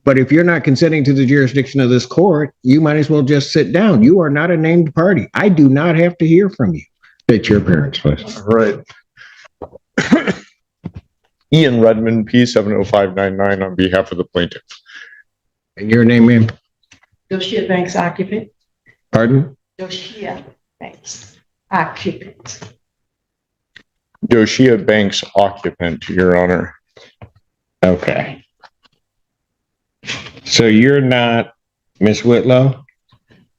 But if you're not consenting to the jurisdiction of this court, you might as well just sit down. You are not a named party. I do not have to hear from you. State your appearance, please. All right. Ian Redmond, P70599, on behalf of the plaintiff. And your name, ma'am? Doshia Banks occupant. Pardon? Doshia Banks occupant. Doshia Banks occupant, Your Honor. Okay. So you're not Ms. Whitlow?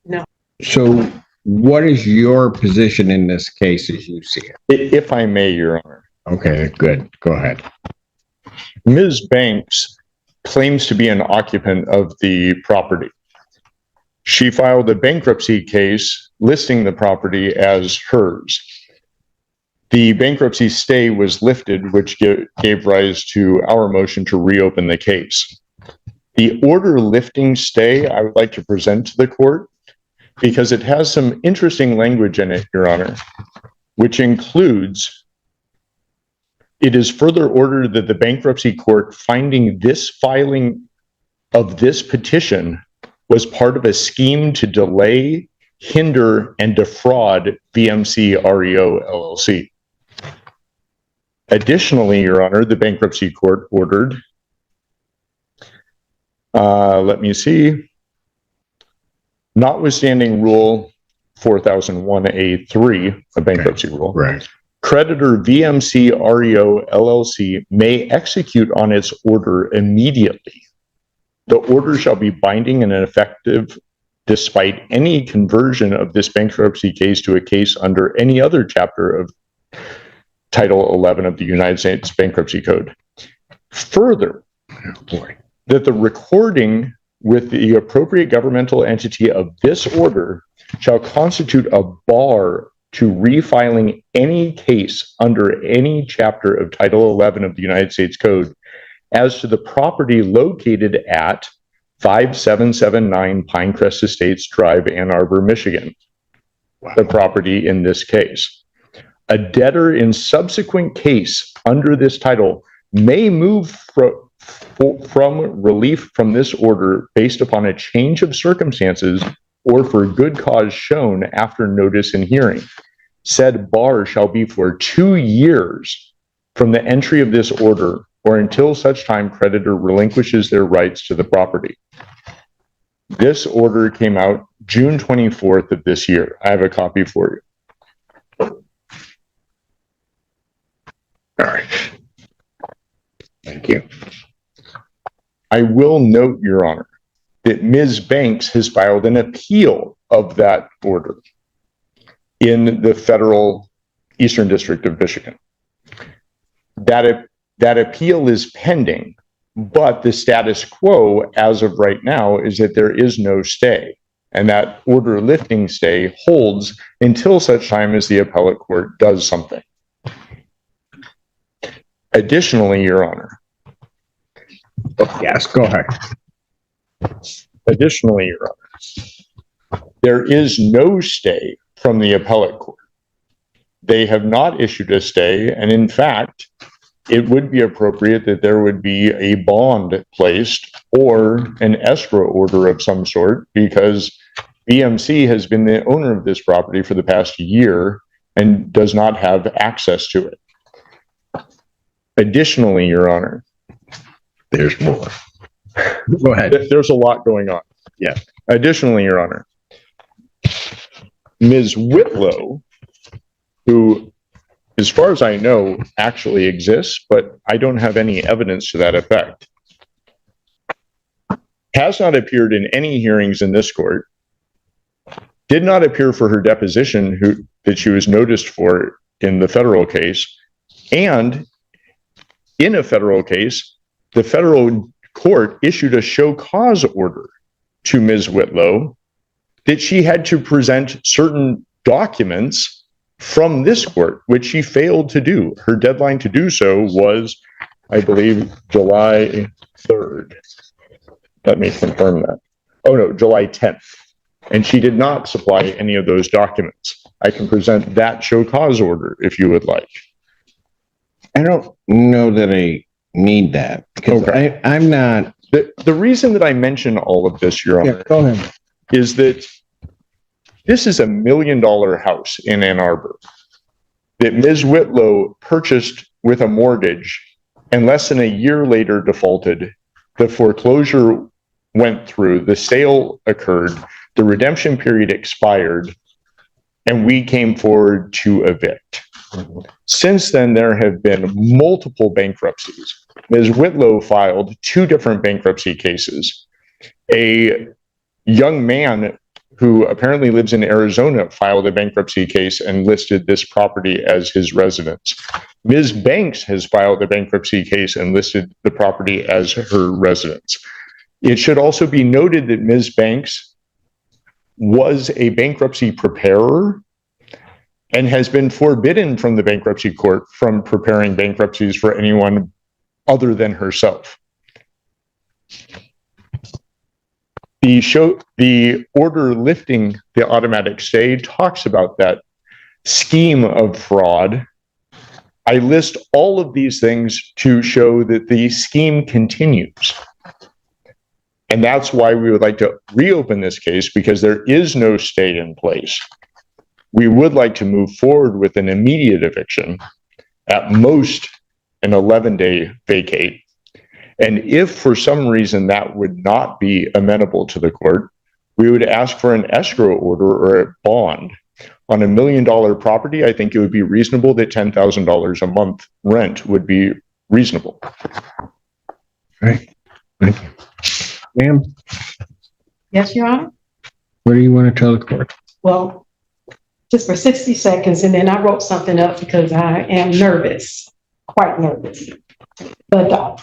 No. So what is your position in this case as you see it? If I may, Your Honor. Okay, good. Go ahead. Ms. Banks claims to be an occupant of the property. She filed a bankruptcy case listing the property as hers. The bankruptcy stay was lifted, which gave rise to our motion to reopen the case. The order lifting stay I would like to present to the court because it has some interesting language in it, Your Honor, which includes, it is further ordered that the bankruptcy court finding this filing of this petition was part of a scheme to delay, hinder, and defraud VMC REO LLC. Additionally, Your Honor, the bankruptcy court ordered, let me see, notwithstanding Rule 4001A3, a bankruptcy rule, Right. creditor VMC REO LLC may execute on its order immediately. The order shall be binding and effective despite any conversion of this bankruptcy case to a case under any other chapter of Title 11 of the United States Bankruptcy Code. Further, that the recording with the appropriate governmental entity of this order shall constitute a bar to refiling any case under any chapter of Title 11 of the United States Code as to the property located at 5779 Pinecrest Estates Drive, Ann Arbor, Michigan, the property in this case. A debtor in subsequent case under this title may move from relief from this order based upon a change of circumstances or for good cause shown after notice and hearing. Said bar shall be for 2 years from the entry of this order or until such time creditor relinquishes their rights to the property. This order came out June 24th of this year. I have a copy for you. All right. Thank you. I will note, Your Honor, that Ms. Banks has filed an appeal of that order in the federal Eastern District of Michigan. That appeal is pending, but the status quo as of right now is that there is no stay, and that order lifting stay holds until such time as the appellate court does something. Additionally, Your Honor. Yes, go ahead. Additionally, Your Honor, there is no stay from the appellate court. They have not issued a stay, and in fact, it would be appropriate that there would be a bond placed or an escrow order of some sort because BMC has been the owner of this property for the past year and does not have access to it. Additionally, Your Honor, there's more. Go ahead. There's a lot going on. Yeah. Additionally, Your Honor, Ms. Whitlow, who, as far as I know, actually exists, but I don't have any evidence to that effect, has not appeared in any hearings in this court, did not appear for her deposition that she was noticed for in the federal case, and in a federal case, the federal court issued a show cause order to Ms. Whitlow that she had to present certain documents from this court, which she failed to do. Her deadline to do so was, I believe, July 3rd. Let me confirm that. Oh no, July 10th. And she did not supply any of those documents. I can present that show cause order if you would like. I don't know that I need that because Okay. I'm not The reason that I mention all of this, Your Honor, Yeah, go ahead. is that this is $1 million house in Ann Arbor that Ms. Whitlow purchased with a mortgage and less than a year later defaulted. The foreclosure went through, the sale occurred, the redemption period expired, and we came forward to evict. Since then, there have been multiple bankruptcies. Ms. Whitlow filed 2 different bankruptcy cases. A young man who apparently lives in Arizona filed a bankruptcy case and listed this property as his residence. Ms. Banks has filed a bankruptcy case and listed the property as her residence. It should also be noted that Ms. Banks was a bankruptcy preparer and has been forbidden from the bankruptcy court from preparing bankruptcies for anyone other than herself. The order lifting the automatic stay talks about that scheme of fraud. I list all of these things to show that the scheme continues. And that's why we would like to reopen this case, because there is no stay in place. We would like to move forward with an immediate eviction, at most an 11-day vacate. And if for some reason that would not be amenable to the court, we would ask for an escrow order or a bond. On $1 million property, I think it would be reasonable that $10,000 a month rent would be reasonable. Right. Thank you. Ma'am, Yes, Your Honor? what do you want to tell the court? Well, just for 60 seconds, and then I wrote something up because I am nervous, quite nervous. But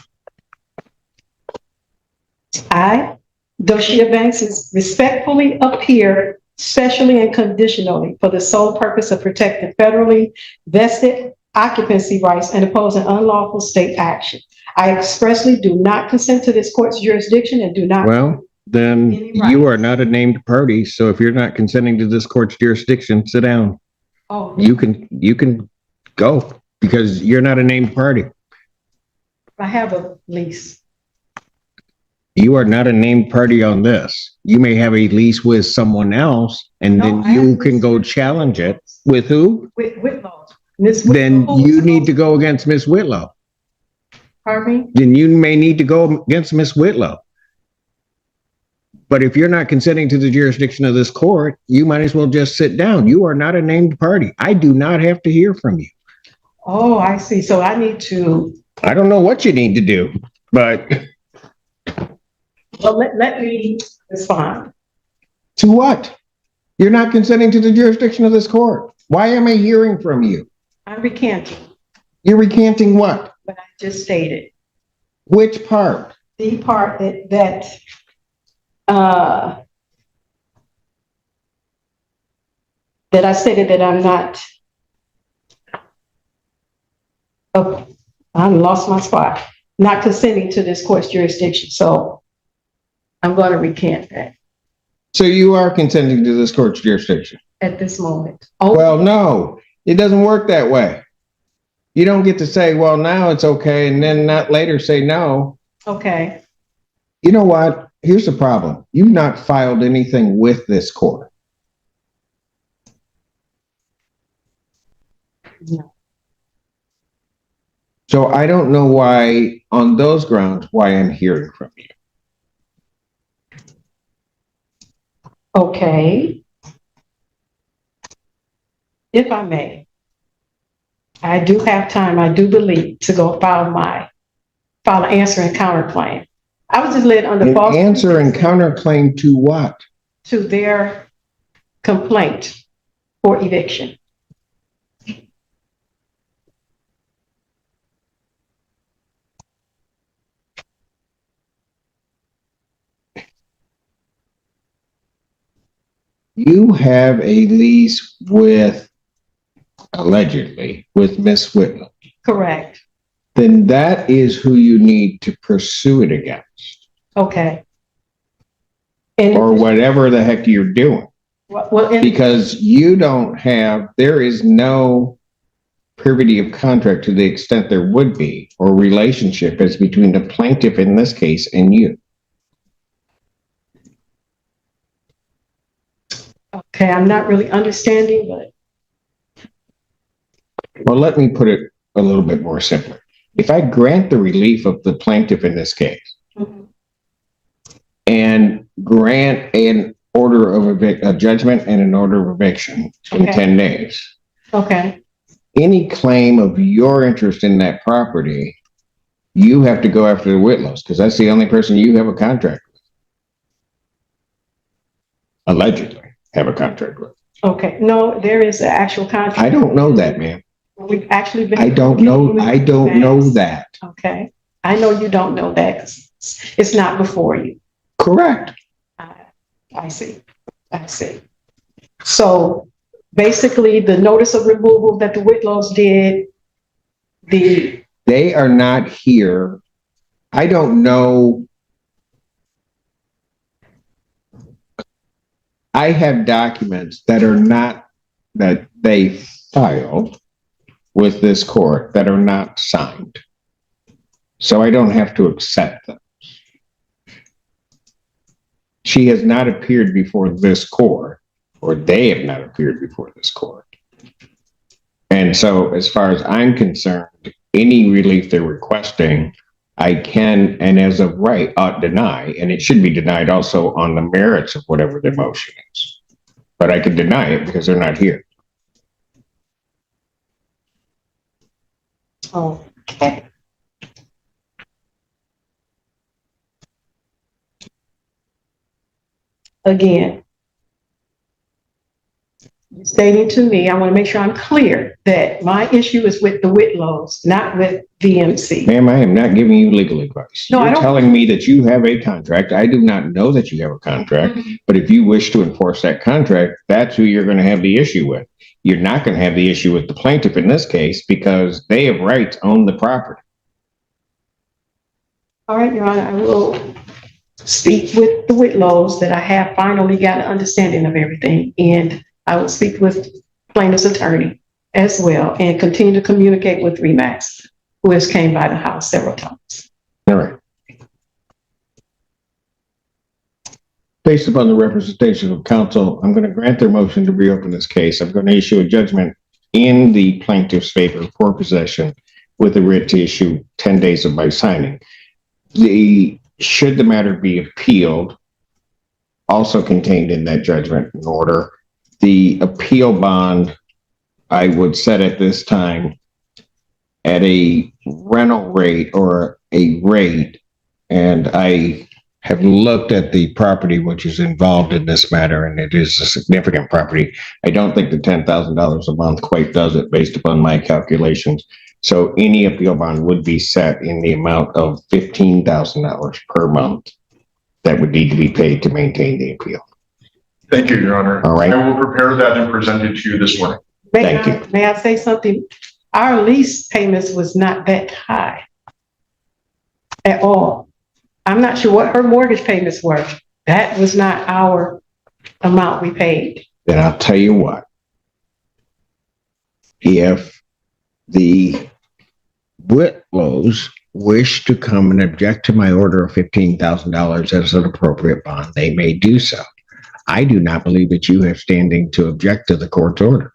I, Doshia Banks, is respectfully appear specially and conditionally for the sole purpose of protecting federally vested occupancy rights and opposing unlawful state action. I expressly do not consent to this court's jurisdiction and do not. Well, then you are not a named party. So if you're not consenting to this court's jurisdiction, sit down. Oh, You can go because you're not a named party. I have a lease. You are not a named party on this. You may have a lease with someone else, and then you can go challenge it. With who? With Whitlow. Ms. Whitlow. Then you need to go against Ms. Whitlow. Pardon me? Then you may need to go against Ms. Whitlow. But if you're not consenting to the jurisdiction of this court, you might as well just sit down. You are not a named party. I do not have to hear from you. Oh, I see. So I need to. I don't know what you need to do, but Well, let me respond. to what? You're not consenting to the jurisdiction of this court. Why am I hearing from you? I'm recanting You're recanting what? what I just stated. Which part? The part that I stated that I'm not. Oh, I lost my spot. Not consenting to this court's jurisdiction. So I'm going to recant that So you are consenting to this court's jurisdiction? at this moment. Oh, Well, no, it doesn't work that way. You don't get to say, well, now it's okay, and then not later say no. okay. You know what? Here's the problem. You've not filed anything with this court. No. So I don't know why, on those grounds, why I'm hearing from you. Okay. If I may, I do have time, I do believe, to go file an answer and counterclaim. I was just led under An false answer and pretenses counterclaim to what? to their complaint for eviction. You have a lease with, allegedly, with Miss Whitlow. Correct. Then that is who you need to pursue it against, Okay. And or whatever the heck you're doing. well, Because you don't have, there is no privity of contract to the extent there would be, or relationship as between the plaintiff in this case and you. Okay, I'm not really understanding, but Well, let me put it a little bit more simply. If I grant the relief of the plaintiff in this case and grant an order of a judgment and an order of eviction in Okay. 10 days, okay, any claim of your interest in that property, you have to go after the Whitlows because that's the only person you have a contract with. Allegedly have a contract with. okay. No, there is an actual contract. I don't know that, ma'am. We've actually been. I don't know that. Okay, I know you don't know that 'cause it's not before you. Correct. I see. So basically, the notice of removal that the Whitlows did, They are not here. I don't know. I have documents that are not, that they filed with this court that are not signed. So I don't have to accept them. She has not appeared before this court, or they have not appeared before this court. And so as far as I'm concerned, any relief they're requesting, I can, and as of right, ought deny, and it should be denied also on the merits of whatever their motion is. But I can deny it because they're not here. okay. Again, you're stating to me, I want to make sure I'm clear that my issue is with the Whitlows, not with VMC. Ma'am, I am not giving you legal advice. No, I You're don't. telling me that you have a contract. I do not know that you have a contract, but if you wish to enforce that contract, that's who you're going to have the issue with. You're not going to have the issue with the plaintiff in this case because they have rights on the property. All right, Your Honor, I will speak with the Whitlows that I have finally got an understanding of everything. And I will speak with plaintiff's attorney as well and continue to communicate with Remax, who has came by the house several times. All right. Based upon the representation of counsel, I'm going to grant their motion to reopen this case. I'm going to issue a judgment in the plaintiff's favor for possession with a writ to issue 10 days of my signing. Should the matter be appealed, also contained in that judgment and order, the appeal bond I would set at this time at a rental rate or a rate, and I have looked at the property which is involved in this matter, and it is a significant property. I don't think the $10,000 a month quite does it based upon my calculations. So any appeal bond would be set in the amount of $15,000 per month that would need to be paid to maintain the appeal. Thank you, Your Honor. All right. I will prepare that and present it to you this morning. Thank you. May I say something? Our lease payments was not that high at all. I'm not sure what her mortgage payments were. That was not our amount we paid. Then I'll tell you what. If the Whitlows wish to come and object to my order of $15,000 as an appropriate bond, they may do so. I do not believe that you have standing to object to the court's order.